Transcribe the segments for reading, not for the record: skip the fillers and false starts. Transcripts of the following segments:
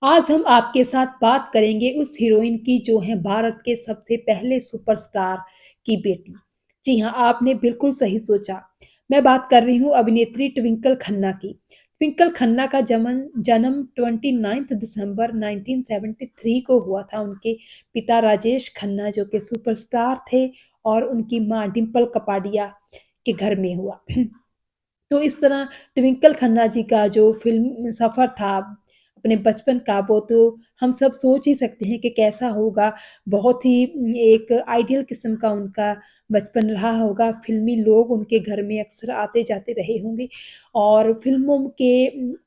आज हम आपके साथ बात करेंगे उस हीरोइन की जो है भारत के सबसे पहले सुपरस्टार की बेटी। जी हाँ, आपने बिल्कुल सही सोचा। मैं बात कर रही हूँ अभिनेत्री ट्विंकल खन्ना की। ट्विंकल खन्ना का जन्म 29 दिसंबर 1973 को हुआ था। उनके पिता राजेश खन्ना जो कि सुपरस्टार थे और उनकी माँ डिंपल कपाडिया के घर में हुआ। तो इस तरह ट्विंकल खन्ना जी का जो फ़िल्म सफ़र था अपने बचपन का, वो तो हम सब सोच ही सकते हैं कि कैसा होगा। बहुत ही एक आइडियल किस्म का उनका बचपन रहा होगा। फ़िल्मी लोग उनके घर में अक्सर आते-जाते रहे होंगे और फ़िल्मों के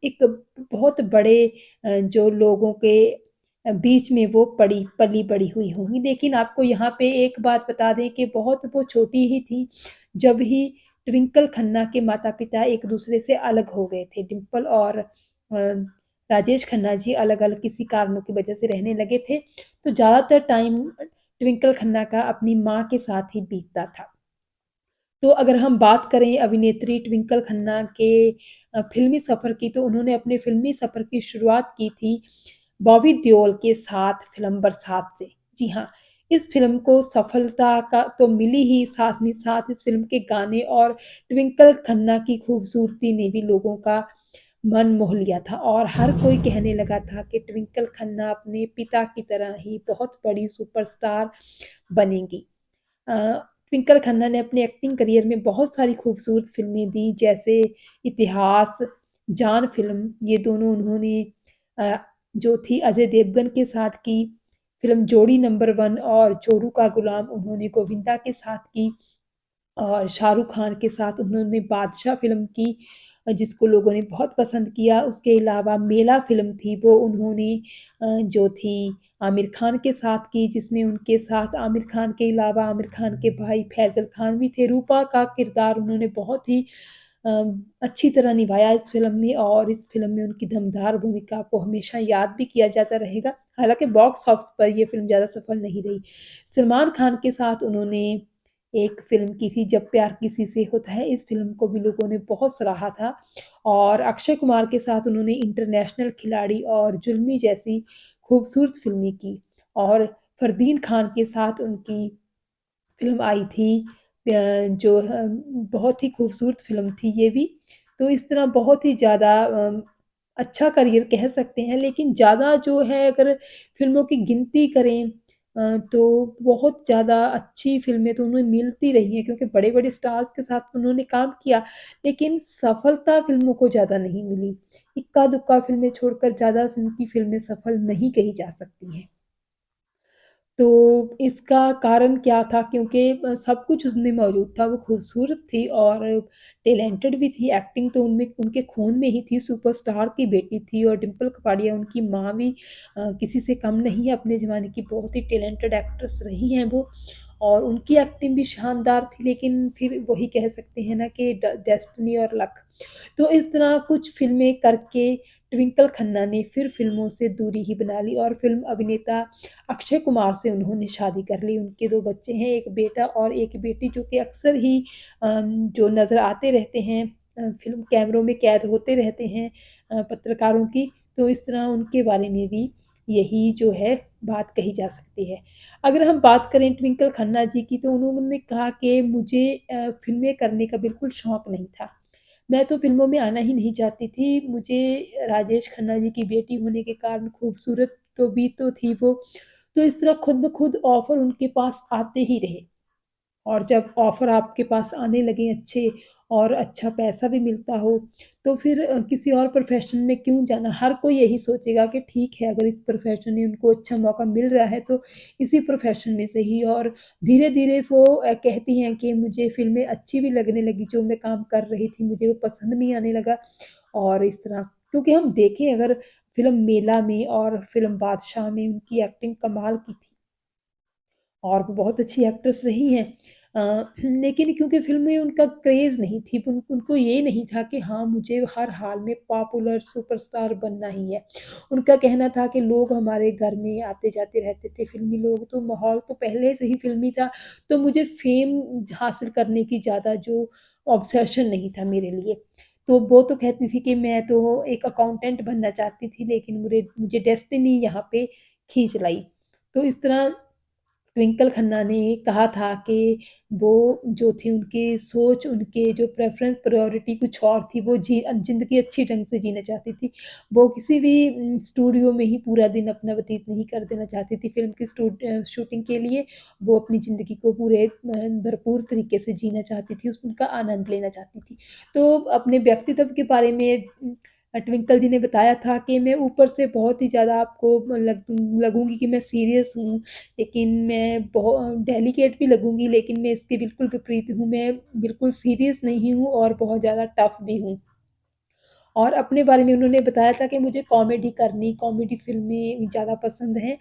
एक बहुत बड़े जो लोगों के बीच में वो पली-बड़ी हुई होंगी। लेकिन आपको यहाँ पे एक बात बता दें कि बहुत वो छोटी ही थी, जब ही ट्विंकल खन्ना के माता-पिता एक-दूसरे से अलग हो गए थे। डिंपल और राजेश खन्ना जी अलग-अलग किसी कारणों की वजह से रहने लगे थे, तो ज़्यादातर टाइम ट्विंकल खन्ना का अपनी माँ के साथ ही बीतता था। तो अगर हम बात करें अभिनेत्री ट्विंकल खन्ना के फ़िल्मी सफ़र की, तो उन्होंने अपने फ़िल्मी सफ़र की शुरुआत की थी बॉबी देओल के साथ फ़िल्म बरसात से। जी हाँ, इस फ़िल्म को सफलता का तो मिली ही, साथ ही साथ इस फ़िल्म के गाने और ट्विंकल खन्ना की खूबसूरती ने भी लोगों का मन मोह लिया था और हर कोई कहने लगा था कि ट्विंकल खन्ना अपने पिता की तरह ही बहुत बड़ी सुपरस्टार बनेंगी। अ, ट्विंकल खन्ना ने अपने एक्टिंग करियर में बहुत सारी खूबसूरत फ़िल्में दी, जैसे इतिहास, जान फ़िल्म, ये दोनों उन्होंने अ, जो थी अजय देवगन के साथ की। फ़िल्म जोड़ी नंबर 1 और चोरू का गुलाम उन्होंने गोविंदा के साथ की। और शाहरुख खान के साथ उन्होंने बादशाह फ़िल्म की, जिसको लोगों ने बहुत पसंद किया। उसके अलावा मेला फ़िल्म थी, वो उन्होंने जो थी आमिर खान के साथ की, जिसमें उनके साथ आमिर खान के अलावा आमिर खान के भाई फैज़ल खान भी थे। रूपा का किरदार उन्होंने बहुत ही अ, अच्छी तरह निभाया इस फ़िल्म में और इस फ़िल्म में उनकी दमदार भूमिका को हमेशा याद भी किया जाता रहेगा। हालाँकि बॉक्स ऑफिस पर ये फ़िल्म ज़्यादा सफल नहीं रही। सलमान खान के साथ उन्होंने एक फ़िल्म की थी जब प्यार किसी से होता है, इस फ़िल्म को भी लोगों ने बहुत सराहा था और अक्षय कुमार के साथ उन्होंने इंटरनेशनल खिलाड़ी और जुल्मी जैसी खूबसूरत फ़िल्में की और फरदीन खान के साथ उनकी फ़िल्म आई थी जो बहुत ही खूबसूरत फ़िल्म थी ये भी। तो इस तरह बहुत ही ज़्यादा अच्छा करियर कह सकते हैं, लेकिन ज़्यादा जो है अगर फ़िल्मों की गिनती करें तो बहुत ज़्यादा अच्छी फ़िल्में तो उन्हें मिलती रही हैं क्योंकि बड़े-बड़े स्टार्स के साथ उन्होंने काम किया, लेकिन सफलता फ़िल्मों को ज़्यादा नहीं मिली। इक्का-दुक्का फ़िल्में छोड़कर ज़्यादा उनकी फ़िल्में सफल नहीं कही जा सकती हैं। तो इसका कारण क्या था क्योंकि सब कुछ उसमें मौजूद था, वो खूबसूरत थी और टैलेंटेड भी थी, एक्टिंग तो उनमें उनके खून में ही थी, सुपरस्टार की बेटी थी और डिंपल कपाड़िया उनकी माँ भी किसी से कम नहीं है अपने ज़माने की, बहुत ही टैलेंटेड एक्ट्रेस रही हैं वो और उनकी एक्टिंग भी शानदार थी, लेकिन फिर वही कह सकते हैं ना कि डेस्टिनी और लक। तो इस तरह कुछ फ़िल्में करके ट्विंकल खन्ना ने फिर फ़िल्मों से दूरी ही बना ली और फ़िल्म अभिनेता अक्षय कुमार से उन्होंने शादी कर ली। उनके 2 बच्चे हैं, 1 बेटा और 1 बेटी जो कि अक्सर ही जो नज़र आते रहते हैं फ़िल्म कैमरों में कैद होते रहते हैं पत्रकारों की, तो इस तरह उनके बारे में भी यही जो है बात कही जा सकती है। अगर हम बात करें ट्विंकल खन्ना जी की तो उन्होंने कहा कि मुझे फ़िल्में करने का बिल्कुल शौक नहीं था। मैं तो फ़िल्मों में आना ही नहीं चाहती थी। मुझे राजेश खन्ना जी की बेटी होने के कारण खूबसूरत तो थी वो, तो इस तरह खुद ब खुद ऑफ़र उनके पास आते ही रहे। और जब ऑफ़र आपके पास आने लगे अच्छे और अच्छा पैसा भी मिलता हो, तो फिर किसी और प्रोफ़ेशन में क्यों जाना? हर कोई यही सोचेगा कि ठीक है, अगर इस प्रोफ़ेशन में उनको अच्छा मौका मिल रहा है, तो इसी प्रोफ़ेशन में से ही और धीरे-धीरे वो कहती हैं कि मुझे फ़िल्में अच्छी भी लगने लगी, जो मैं काम कर रही थी, मुझे वो पसंद भी आने लगा और इस तरह क्योंकि हम देखें अगर फ़िल्म मेला में और फ़िल्म बादशाह में उनकी एक्टिंग कमाल की थी। और वो बहुत अच्छी एक्ट्रेस रही हैं। लेकिन क्योंकि फ़िल्म में उनका क्रेज़ नहीं थी, उनको ये नहीं था कि हाँ, मुझे हर हाल में पॉपुलर सुपरस्टार बनना ही है। उनका कहना था कि लोग हमारे घर में आते-जाते रहते थे, फ़िल्मी लोग, तो माहौल तो पहले से ही फ़िल्मी था, तो मुझे फ़ेम हासिल करने की ज़्यादा जो ऑब्सेशन नहीं था मेरे लिए। तो वो तो कहती थी कि मैं तो एक अकाउंटेंट बनना चाहती थी, लेकिन मुझे मुझे डेस्टिनी यहाँ पे खींच लाई। तो इस तरह ट्विंकल खन्ना ने कहा था कि वो जो थी उनकी सोच, उनके जो प्रेफ़रेंस प्रायोरिटी कुछ और थी, वो ज़िंदगी अच्छी ढंग से जीना चाहती थी। वो किसी भी स्टूडियो में ही पूरा दिन अपना व्यतीत नहीं कर देना चाहती थी फ़िल्म की शूटिंग के लिए, वो अपनी ज़िंदगी को पूरे भरपूर तरीके से जीना चाहती थी, उनका आनंद लेना चाहती थी। तो अपने व्यक्तित्व के बारे में ट्विंकल जी ने बताया था कि मैं ऊपर से बहुत ही ज़्यादा आपको लगूँगी कि मैं सीरियस हूँ, लेकिन मैं डेलिकेट भी लगूँगी, लेकिन मैं इसके बिल्कुल विपरीत हूँ, मैं बिल्कुल सीरियस नहीं हूँ और बहुत ज़्यादा टफ़ भी हूँ। और अपने बारे में उन्होंने बताया था कि मुझे कॉमेडी फ़िल्में ज़्यादा पसंद हैं।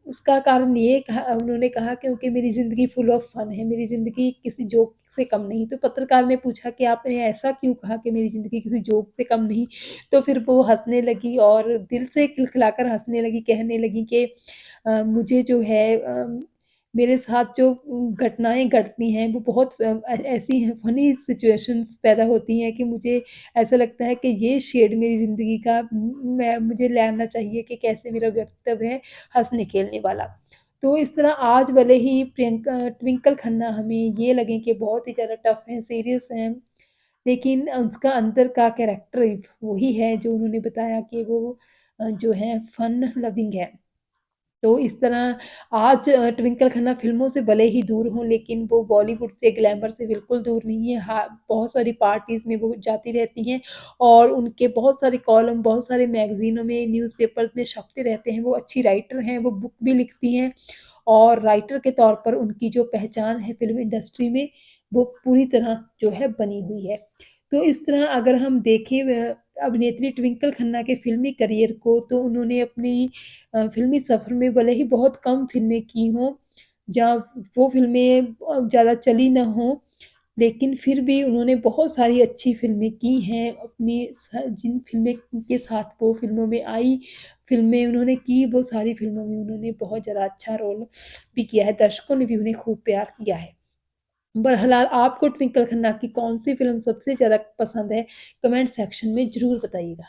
उसका कारण ये कहा उन्होंने कहा क्योंकि मेरी ज़िंदगी फुल ऑफ फन है, मेरी ज़िंदगी किसी जोक से कम नहीं। तो पत्रकार ने पूछा कि आपने ऐसा क्यों कहा कि मेरी ज़िंदगी किसी जोक से कम नहीं? तो फिर वो हँसने लगी और दिल से खिलखिलाकर हँसने लगी, कहने लगी कि मुझे जो है मेरे साथ जो घटनाएँ घटती हैं वो बहुत ऐसी हैं, फ़नी सिचुएशंस पैदा होती हैं कि मुझे ऐसा लगता है कि ये शेड मेरी ज़िंदगी का मैं मुझे लाना चाहिए कि कैसे मेरा व्यक्तित्व है हँसने-खेलने वाला। तो इस तरह आज भले ही ट्विंकल खन्ना हमें ये लगे कि बहुत ही ज़्यादा टफ़ हैं, सीरियस हैं, लेकिन उसका अंदर का कैरेक्टर वही है जो उन्होंने बताया कि वो जो है फन लविंग है। तो इस तरह आज ट्विंकल खन्ना फ़िल्मों से भले ही दूर हों, लेकिन वो बॉलीवुड से, ग्लैमर से बिल्कुल दूर नहीं है। हाँ, बहुत सारी पार्टीज़ में वो जाती रहती हैं और उनके बहुत सारे कॉलम, बहुत सारे मैगज़ीनों में, न्यूज़पेपर्स में छपते रहते हैं। वो अच्छी राइटर हैं, वो बुक भी लिखती हैं और राइटर के तौर पर उनकी जो पहचान है फ़िल्म इंडस्ट्री में, वो पूरी तरह जो है बनी हुई है। तो इस तरह अगर हम देखें अभिनेत्री ट्विंकल खन्ना के फ़िल्मी करियर को, तो उन्होंने अपनी फ़िल्मी सफ़र में भले ही बहुत कम फ़िल्में की हों, जहाँ वो फ़िल्में ज़्यादा चली ना हों, लेकिन फिर भी उन्होंने बहुत सारी अच्छी फ़िल्में की हैं। अपनी जिन फ़िल्में के साथ वो फ़िल्मों में आई, फ़िल्में उन्होंने की, वो सारी फ़िल्मों में उन्होंने बहुत ज़्यादा अच्छा रोल भी किया है, दर्शकों ने भी उन्हें खूब प्यार किया है। बहरहाल आपको ट्विंकल खन्ना की कौन-सी फ़िल्म सबसे ज़्यादा पसंद है? कमेंट सेक्शन में ज़रूर बताइएगा।